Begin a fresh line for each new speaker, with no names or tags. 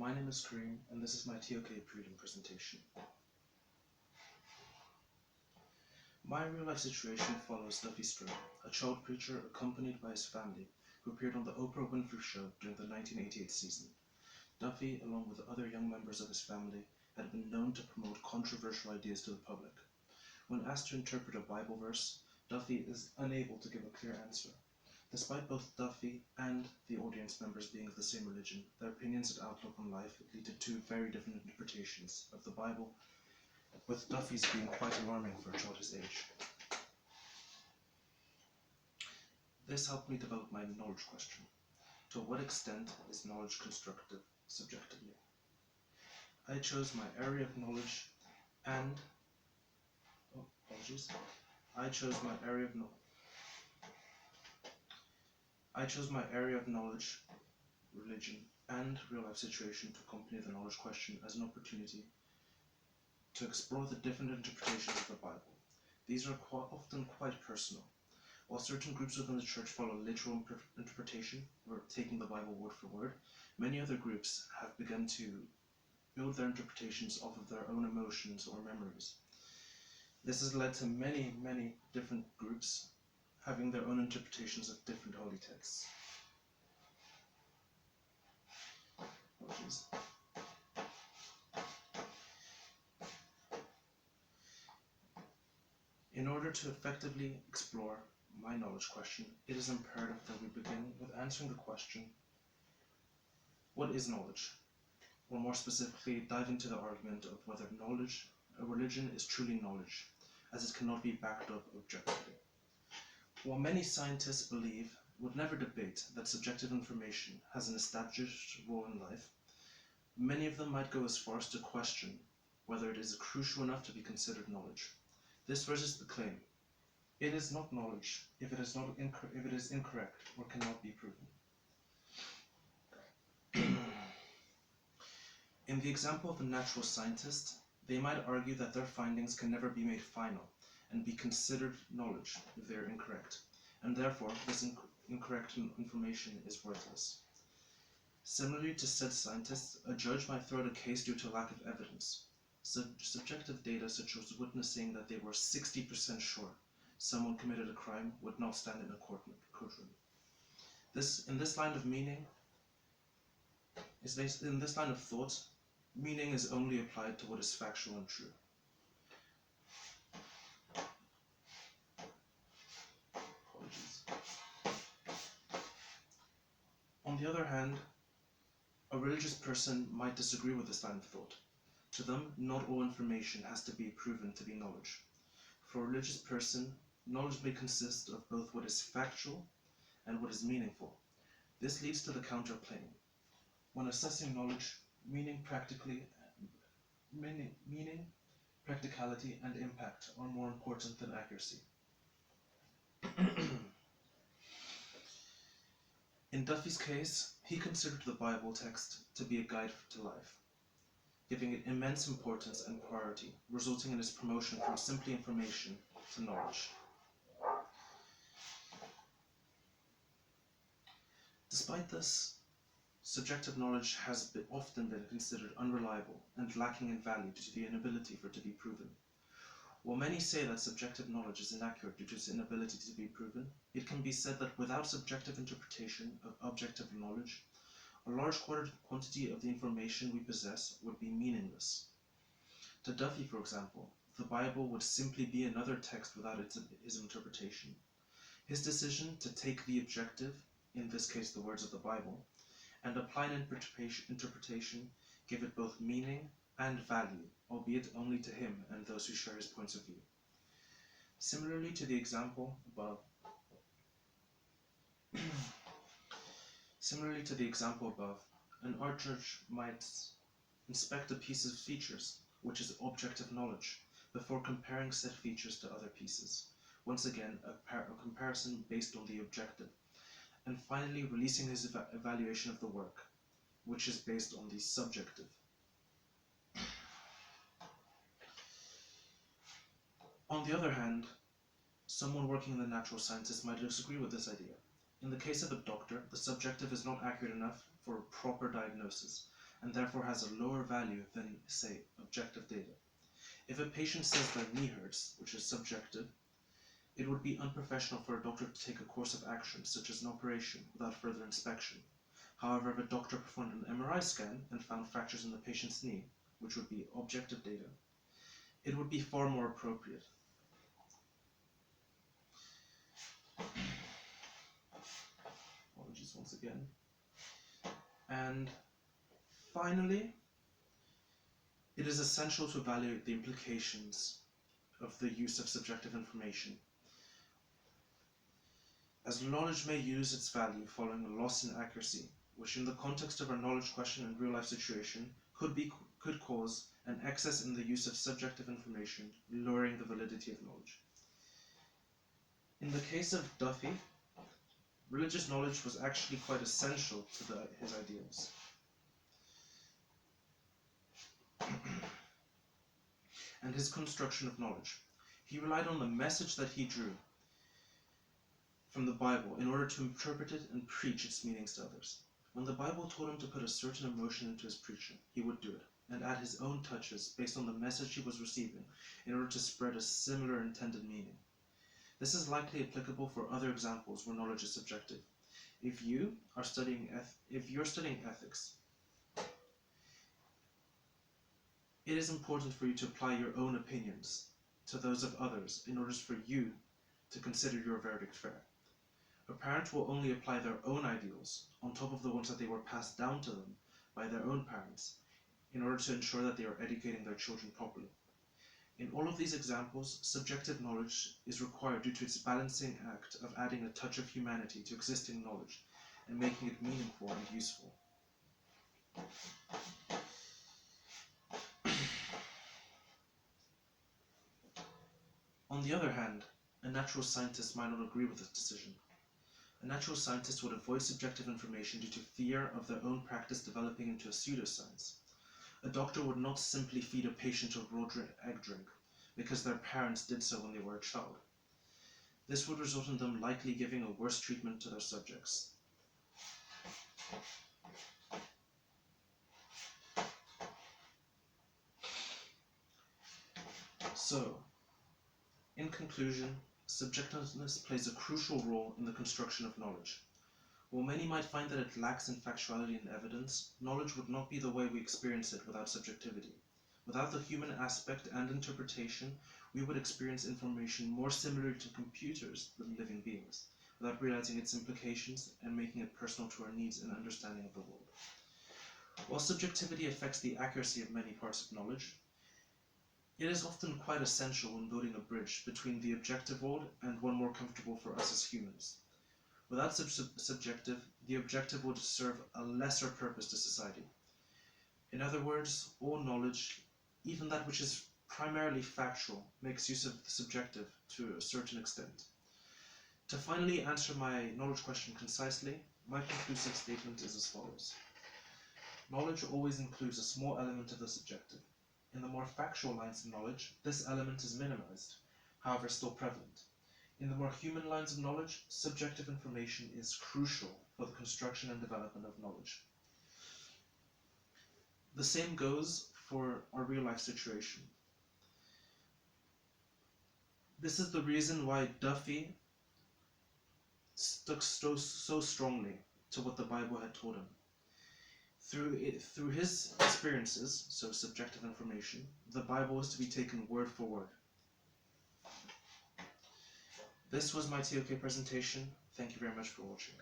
My name is Kareem, and this is my TOK prelim presentation. My real-life situation follows Duffy String, a child preacher accompanied by his family, who appeared on the Oprah Winfrey Show during the 1988 season. Duffy, along with other young members of his family, had been known to promote controversial ideas to the public. When asked to interpret a Bible verse, Duffy is unable to give a clear answer. Despite both Duffy and the audience members being of the same religion, their opinions and outlook on life lead to two very different interpretations of the Bible, with Duffy's being quite alarming for a child his age. This helped me develop my knowledge question. To what extent is knowledge constructed subjectively? I chose my area of knowledge and I chose my area of knowledge, religion, and real-life situation to accompany the knowledge question as an opportunity to explore the different interpretations of the Bible. These are often quite personal. While certain groups within the church follow literal interpretation, or taking the Bible word for word, many other groups have begun to build their interpretations off of their own emotions or memories. This has led to many different groups having their own interpretations of different holy texts. In order to effectively explore my knowledge question, it is imperative that we begin with answering the question, what is knowledge? Or more specifically, dive into the argument of whether a religion is truly knowledge, as it cannot be backed up objectively. While many scientists would never debate that subjective information has an established role in life, many of them might go as far as to question whether it is crucial enough to be considered knowledge. This versus the claim, it is not knowledge if it is incorrect or cannot be proven. In the example of a natural scientist, they might argue that their findings can never be made final and be considered knowledge if they are incorrect, and therefore this incorrect information is worthless. Similarly to said scientists, a judge might throw out a case due to lack of evidence. Subjective data such as witnessing that they were 60% sure someone committed a crime would not stand in a courtroom. In this line of thought, meaning is only applied to what is factual and true. On the other hand, a religious person might disagree with this line of thought. To them, not all information has to be proven to be knowledge. For a religious person, knowledge may consist of both what is factual and what is meaningful. This leads to the counterclaim. When assessing knowledge, meaning, practicality, and impact are more important than accuracy. In Duffy's case, he considered the Bible text to be a guide to life, giving it immense importance and priority, resulting in his promotion from simply information to knowledge. Despite this, subjective knowledge has often been considered unreliable and lacking in value due to the inability for it to be proven. While many say that subjective knowledge is inaccurate due to its inability to be proven, it can be said that without subjective interpretation of objective knowledge, a large quantity of the information we possess would be meaningless. To Duffy, for example, the Bible would simply be another text without his interpretation. His decision to take the objective, in this case the words of the Bible, and apply an interpretation give it both meaning and value, albeit only to him and those who share his points of view. Similarly to the example above, an art judge might inspect a piece of features, which is objective knowledge, before comparing said features to other pieces. Once again, a comparison based on the objective. And finally, releasing his evaluation of the work, which is based on the subjective. On the other hand, someone working in the natural sciences might disagree with this idea. In the case of a doctor, the subjective is not accurate enough for a proper diagnosis, and therefore has a lower value than, say, objective data. If a patient says their knee hurts, which is subjective, it would be unprofessional for a doctor to take a course of action, such as an operation, without further inspection. However, if a doctor performed an MRI scan and found fractures in the patient's knee, which would be objective data, it would be far more appropriate. Apologies once again. And finally, it is essential to evaluate the implications of the use of subjective information, as knowledge may lose its value following a loss in accuracy, which in the context of our knowledge question and real-life situation could cause an excess in the use of subjective information, lowering the validity of knowledge. In the case of Duffy, religious knowledge was actually quite essential to his ideals. And his construction of knowledge. He relied on the message that he drew from the Bible in order to interpret it and preach its meanings to others. When the Bible told him to put a certain emotion into his preaching, he would do it, and add his own touches based on the message he was receiving in order to spread a similar intended meaning. This is likely applicable for other examples where knowledge is subjective. If you're studying ethics, it is important for you to apply your own opinions to those of others in order for you to consider your verdict fair. A parent will only apply their own ideals on top of the ones that they were passed down to them by their own parents in order to ensure that they are educating their children properly. In all of these examples, subjective knowledge is required due to its balancing act of adding a touch of humanity to existing knowledge and making it meaningful and useful. On the other hand, a natural scientist might not agree with this decision. A natural scientist would avoid subjective information due to fear of their own practice developing into a pseudoscience. A doctor would not simply feed a patient a raw egg drink because their parents did so when they were a child. This would result in them likely giving a worse treatment to their subjects. So, in conclusion, subjectiveness plays a crucial role in the construction of knowledge. While many might find that it lacks in factuality and evidence, knowledge would not be the way we experience it without subjectivity. Without the human aspect and interpretation, we would experience information more similar to computers than living beings, without realizing its implications and making it personal to our needs and understanding of the world. While subjectivity affects the accuracy of many parts of knowledge, it is often quite essential when building a bridge between the objective world and one more comfortable for us as humans. Without subjective, the objective would serve a lesser purpose to society. In other words, all knowledge, even that which is primarily factual, makes use of the subjective to a certain extent. To finally answer my knowledge question concisely, my conclusive statement is as follows. Knowledge always includes a small element of the subjective. In the more factual lines of knowledge, this element is minimized, however still prevalent. In the more human lines of knowledge, subjective information is crucial for the construction and development of knowledge. The same goes for our real-life situation. This is the reason why Duffy stuck so strongly to what the Bible had told him. Through his experiences, so subjective information, the Bible is to be taken word for word. This was my TOK presentation. Thank you very much for watching.